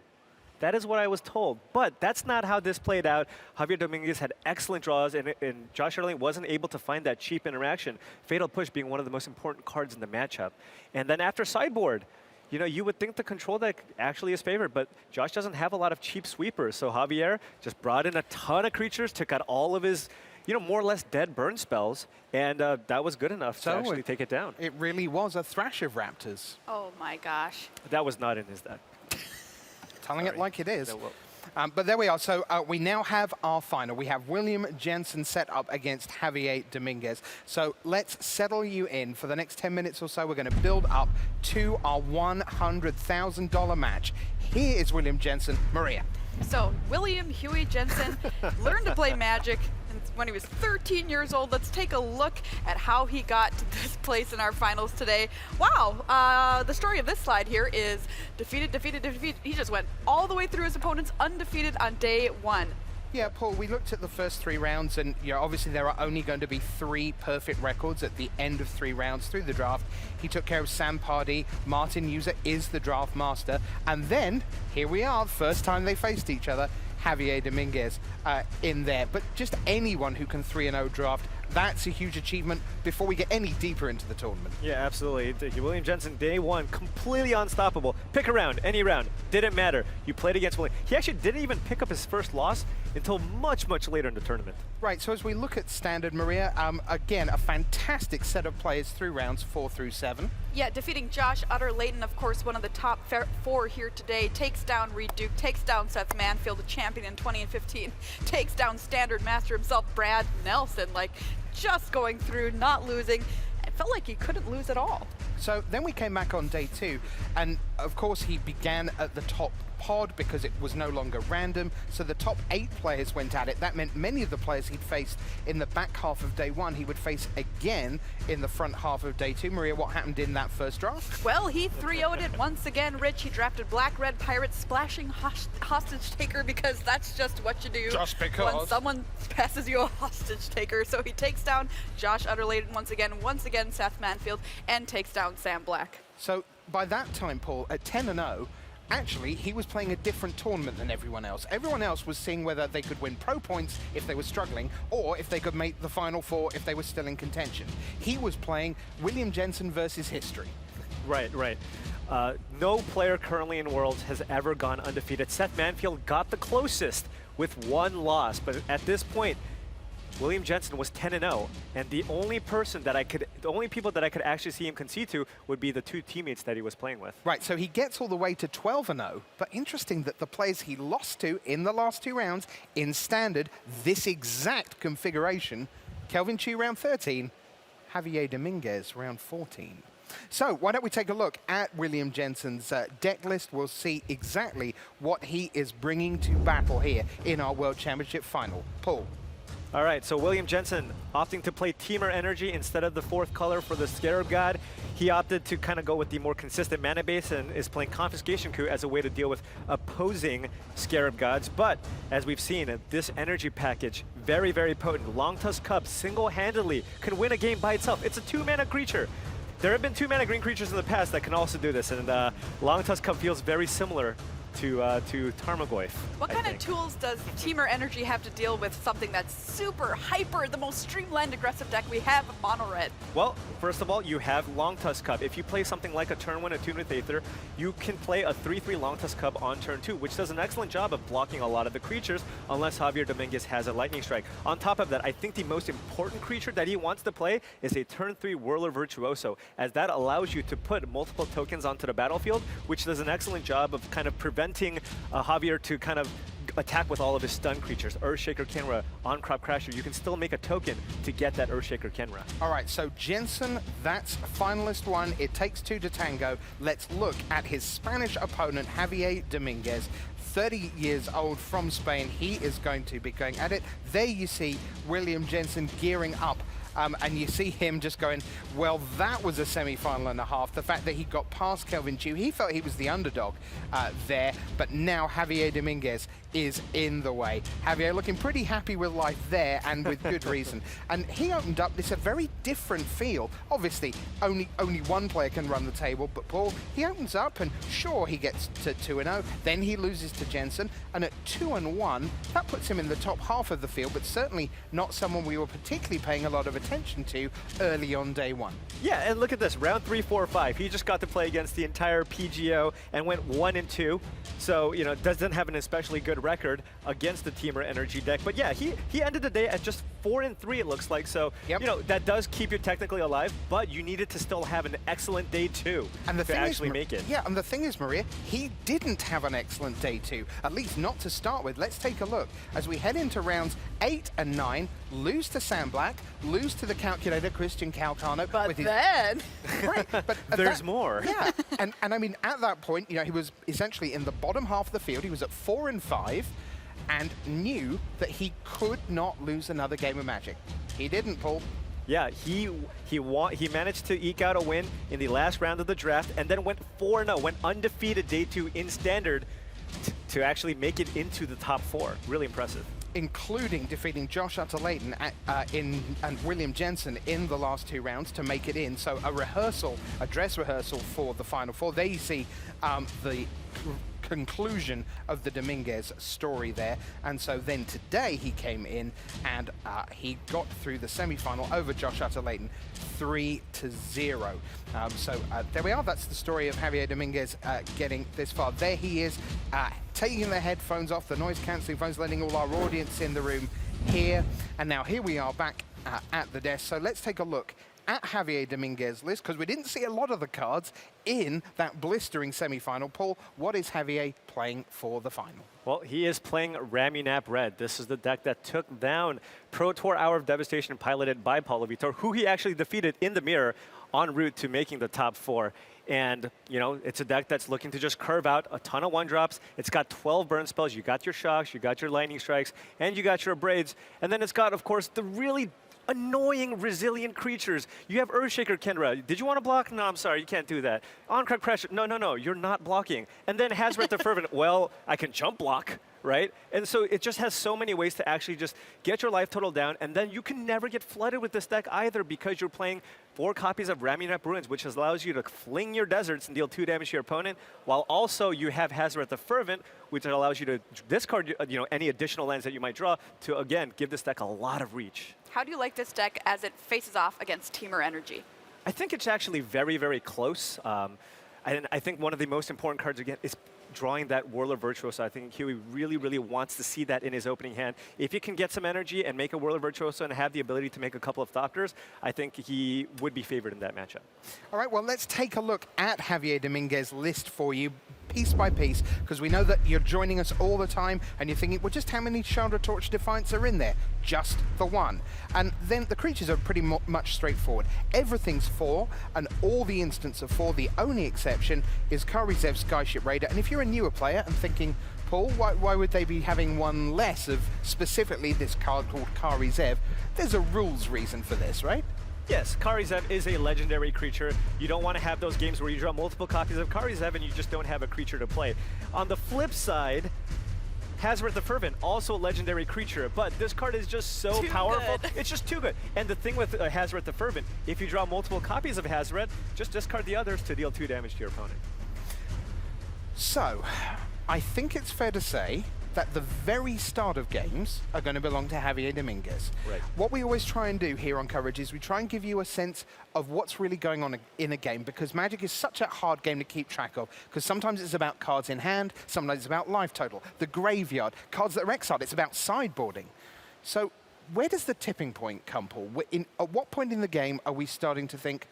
Speaker 8: That is what I was told. But that's not how this played out. Javier Dominguez had excellent draws, and Josh Utter-Leyton wasn't able to find that cheap interaction. Fatal Push being one of the most important cards in the matchup. And then after sideboard, you know, you would think the control deck actually is favored, but Josh doesn't have a lot of cheap sweepers. So Javier just brought in a ton of creatures, took out all of his, you know, more or less dead burn spells, and that was good enough to actually take it down.
Speaker 7: It really was a thrash of Raptors.
Speaker 9: Oh my gosh.
Speaker 8: That was not in his deck.
Speaker 7: Telling it like it is. But there we are. So we now have our final. We have William Jensen set up against Javier Dominguez. So let's settle you in. For the next 10 minutes or so, we're going to build up to our $100,000 match. Here is William Jensen. Maria.
Speaker 9: So William Huey Jensen learned to play Magic when he was 13 years old. Let's take a look at how he got to this place in our finals today. Wow, the story of this slide here is defeated. He just went all the way through his opponents undefeated on day 1.
Speaker 7: Yeah, Paul, we looked at the first 3 rounds, and you know, obviously there are only going to be 3 perfect records at the end of 3 rounds through the draft. He took care of Sam Pardee. Martin User is the draft master. And then, here we are, first time they faced each other, Javier Dominguez in there. But just anyone who can 3-0 draft, that's a huge achievement before we get any deeper into the tournament.
Speaker 8: Yeah, absolutely. William Jensen, day 1, completely unstoppable. Pick a round, any round, didn't matter. You played against William. He actually didn't even pick up his first loss until much, much later in the tournament.
Speaker 7: Right, so as we look at Standard, Maria, again, a fantastic set of players through rounds 4 through 7.
Speaker 9: Yeah, defeating Josh Utter-Leyton, of course, one of the top 4 here today, takes down Reed Duke, takes down Seth Manfield, a champion in 20 and 15, takes down Standard Master himself, Brad Nelson, like just going through, not losing. It felt like he couldn't lose at all.
Speaker 7: So then we came back on day 2, and of course he began at the top pod because it was no longer random, so the top 8 players went at it. That meant many of the players he'd faced in the back half of day 1 he would face again in the front half of day 2. Maria, what happened in that first draft?
Speaker 9: Well, he 3-0'd it once again, Rich. He drafted Black Red Pirates, splashing hostage taker because that's just what you do.
Speaker 7: Just because.
Speaker 9: When someone passes you a hostage taker. So he takes down Josh Utter-Leyton once again Seth Manfield, and takes down Sam Black.
Speaker 7: So by that time, Paul, at 10-0, actually, he was playing a different tournament than everyone else. Everyone else was seeing whether they could win pro points if they were struggling, or if they could make the Final Four if they were still in contention. He was playing William Jensen versus history.
Speaker 8: Right. No player currently in Worlds has ever gone undefeated. Seth Manfield got the closest with 1 loss, but at this point, William Jensen was 10-0, and the only people that I could actually see him concede to would be the 2 teammates that he was playing with.
Speaker 7: Right, so he gets all the way to 12-0, but interesting that the players he lost to in the last 2 rounds in standard, this exact configuration, Kelvin Chu round 13, Javier Dominguez round 14. So why don't we take a look at William Jensen's deck list. We'll see exactly what he is bringing to battle here in our World Championship final. Paul.
Speaker 8: All right, so William Jensen opting to play Teamer Energy instead of the 4th color for the Scarab God. He opted to kind of go with the more consistent mana base and is playing Confiscation Coup as a way to deal with opposing Scarab Gods. But as we've seen, this energy package, very, very potent. Long Tusk Cub single-handedly can win a game by itself. It's a 2-mana creature. There have been 2-mana green creatures in the past that can also do this, and Long Tusk Cub feels very similar to Tarmogoyf.
Speaker 9: What kind of tools does Teamer Energy have to deal with something that's super hyper, the most streamlined aggressive deck we have, mono red?
Speaker 8: Well, first of all, you have Long Tusk Cub. If you play something like a turn 1 Attune with Aether, you can play a 3/3 Long Tusk Cub on turn 2, which does an excellent job of blocking a lot of the creatures, unless Javier Dominguez has a Lightning Strike. On top of that, I think the most important creature that he wants to play is a turn 3 Whirler Virtuoso, as that allows you to put multiple tokens onto the battlefield, which does an excellent job of kind of preventing Javier to kind of attack with all of his stun creatures. Earthshaker Kenra, On-Crop Crasher, you can still make a token to get that Earthshaker Kenra.
Speaker 7: All right, so Jensen, that's finalist 1. It takes 2 to tango. Let's look at his Spanish opponent, Javier Dominguez. 30 years old from Spain. He is going to be going at it. There you see William Jensen gearing up. And you see him just going, well, that was a semi-final and a half. The fact that he got past Kelvin Chu, he felt he was the underdog there, but now Javier Dominguez is in the way. Javier looking pretty happy with life there, and with good reason. And he opened up this a very different feel. Obviously, only one player can run the table, but Paul, he opens up, and sure, he gets to 2-0. Then he loses to Jensen, and at 2-1, that puts him in the top half of the field, but certainly not someone we were particularly paying a lot of attention to early on day 1.
Speaker 8: Yeah, and look at this, round 3, 4, 5. He just got to play against the entire PGO and went 1-2. So, you know, doesn't have an especially good record against the Teamer Energy deck. But yeah, he ended the day at just 4-3, it looks like. So,
Speaker 7: yep.
Speaker 8: You know, that does keep you technically alive, but you needed to still have an excellent day 2
Speaker 7: and the
Speaker 8: to actually make it.
Speaker 7: Yeah, and the thing is, Maria, he didn't have an excellent day 2, at least not to start with. Let's take a look. As we head into rounds 8 and 9, lose to Sam Black, lose to the calculator Christian Calcano.
Speaker 9: But then...
Speaker 7: Right, but
Speaker 8: there's more.
Speaker 7: Yeah, and I mean, at that point, you know, he was essentially in the bottom half of the field. He was at 4-5 and knew that he could not lose another game of Magic. He didn't, Paul.
Speaker 8: Yeah, he managed to eke out a win in the last round of the draft, and then went 4-0, went undefeated day 2 in Standard to actually make it into the top 4. Really impressive.
Speaker 7: Including defeating Josh Utter-Leyton and William Jensen in the last 2 rounds to make it in. So a dress rehearsal for the Final Four. There you see the conclusion of the Dominguez story there. And so then today he came in and he got through the semi-final over Josh Utter-Leyton 3-0. So there we are. That's the story of Javier Dominguez getting this far. There he is, taking the headphones off, the noise-cancelling phones, letting all our audience in the room here. And now here we are back at the desk. So let's take a look at Javier Dominguez list, because we didn't see a lot of the cards in that blistering semi-final. Paul, what is Javier playing for the final?
Speaker 8: Well, he is playing Ramunap Red. This is the deck that took down Pro Tour Hour of Devastation piloted by Paulo Vitor, who he actually defeated in the mirror en route to making the top 4. And, you know, it's a deck that's looking to just curve out a ton of 1-drops. It's got 12 burn spells. You got your shocks, you got your lightning strikes, and you got your braids. And then it's got, of course, the really annoying, resilient creatures. You have Earthshaker Kendra. Did you want to block? No, I'm sorry, you can't do that. On-crack pressure. No, you're not blocking. And then Hazret the Fervent. Well, I can jump block, right? And so it just has so many ways to actually just get your life total down, and then you can never get flooded with this deck either because you're playing 4 copies of Ramunap Ruins, which allows you to fling your deserts and deal 2 damage to your opponent, while also you have Hazret the Fervent, which allows you to discard any additional lands that you might draw to, again, give this deck a lot of reach.
Speaker 9: How do you like this deck as it faces off against Teamer Energy?
Speaker 8: I think it's actually very, very close. And I think one of the most important cards, again, is drawing that Whirler Virtuoso. I think Huey really, really wants to see that in his opening hand. If you can get some energy and make a Whirler Virtuoso and have the ability to make a couple of Thopters, I think he would be favored in that matchup.
Speaker 7: All right, well, let's take a look at Javier Dominguez's list for you, piece by piece, because we know that you're joining us all the time, and you're thinking, well, just how many Chandra Torch Defiance are in there? Just the 1. And then the creatures are pretty much straightforward. Everything's 4, and all the instants are 4. The only exception is Kari Zev's Skyship Raider. And if you're a newer player and thinking, Paul, why would they be having one less of specifically this card called Kari Zev? There's a rules reason for this, right?
Speaker 8: Yes, Kari Zev is a legendary creature. You don't want to have those games where you draw multiple copies of Kari Zev and you just don't have a creature to play. On the flip side, Hazret the Fervent, also a legendary creature, but this card is just so powerful.
Speaker 9: Good.
Speaker 8: It's just too good. And the thing with Hazret the Fervent, if you draw multiple copies of Hazret, just discard the others to deal 2 damage to your opponent.
Speaker 7: So, I think it's fair to say that the very start of games are going to belong to Javier Dominguez.
Speaker 8: Right.
Speaker 7: What we always try and do here on Coverage is we try and give you a sense of what's really going on in a game, because Magic is such a hard game to keep track of, because sometimes it's about cards in hand, sometimes it's about life total, the graveyard, cards that are exiled, it's about sideboarding. So where does the tipping point come, Paul? At what point in the game are we starting to think,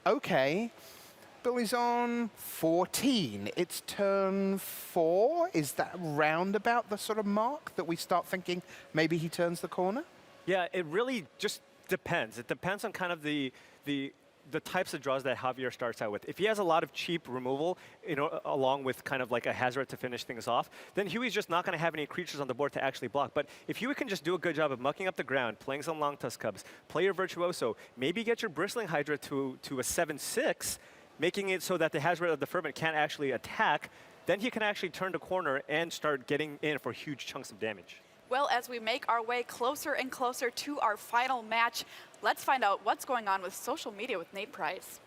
Speaker 7: okay, Billy's on 14. It's turn 4. Is that round about the sort of mark that we start thinking maybe he turns the corner?
Speaker 8: Yeah, it really just depends. It depends on kind of the types of draws that Javier starts out with. If he has a lot of cheap removal, along with kind of like a Hazret to finish things off, then Huey's just not going to have any creatures on the board to actually block. But if Huey can just do a good job of mucking up the ground, playing some Long Tusk Cubs, play your Virtuoso, maybe get your Bristling Hydra to a 7/6, making it so that the Hazret of the Fervent can't actually attack, then he can actually turn the corner and start getting in for huge chunks of damage.
Speaker 9: Well, as we make our way closer and closer to our final match, let's find out what's going on with social media with Nate Price.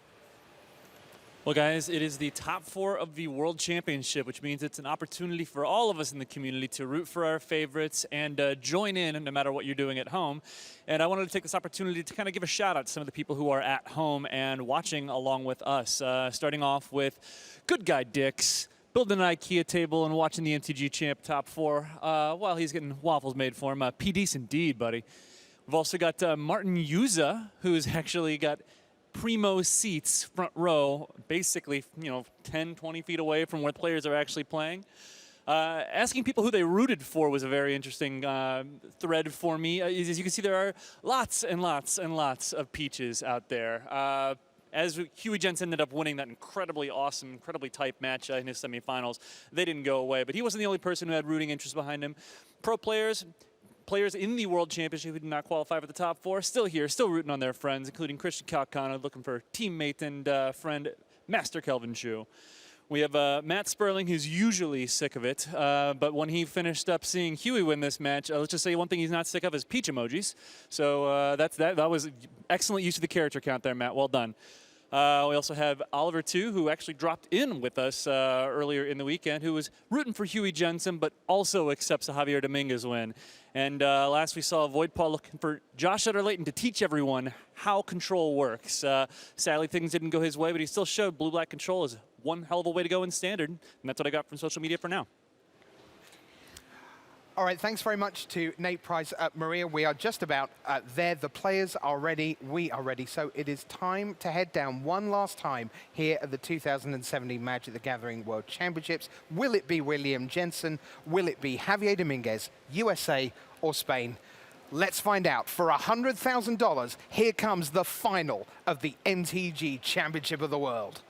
Speaker 10: Well, guys, it is the top 4 of the World Championship, which means it's an opportunity for all of us in the community to root for our favorites and join in no matter what you're doing at home. And I wanted to take this opportunity to kind of give a shout out to some of the people who are at home and watching along with us. Starting off with Good Guy Dix, building an IKEA table and watching the MTG Champ top 4 while he's getting waffles made for him. Decent indeed, buddy. We've also got Martin Yuza, who's actually got primo seats, front row, basically 10, 20 feet away from where players are actually playing. Asking people who they rooted for was a very interesting thread for me. As you can see, there are lots and lots and lots of peaches out there. As Huey JENSEN ended up winning that incredibly awesome, incredibly tight match in his semifinals, they didn't go away. But he wasn't the only person who had rooting interest behind him. Pro players in the World Championship who did not qualify for the top 4, still here, still rooting on their friends, including Christian Calcano, looking for teammate and friend Master Kelvin Chu. We have Matt Sperling, who's usually sick of it, but when he finished up seeing Huey win this match, let's just say one thing he's not sick of is peach emojis. So that was excellent use of the character count there, Matt. Well done. We also have Oliver, too, who actually dropped in with us earlier in the weekend, who was rooting for Huey JENSEN, but also accepts a Javier Dominguez win. And last we saw Void Paul looking for Josh Utter-Leyton to teach everyone how control works. Sadly, things didn't go his way, but he still showed blue-black control is one hell of a way to go in Standard, and that's what I got from social media for now.
Speaker 7: All right, thanks very much to Nate Price. Maria, we are just about there. The players are ready. We are ready. So it is time to head down one last time here at the 2017 Magic the Gathering World Championships. Will it be William Jensen? Will it be Javier Dominguez, USA or Spain? Let's find out. For $100,000, here comes the final of the MTG Championship of the World.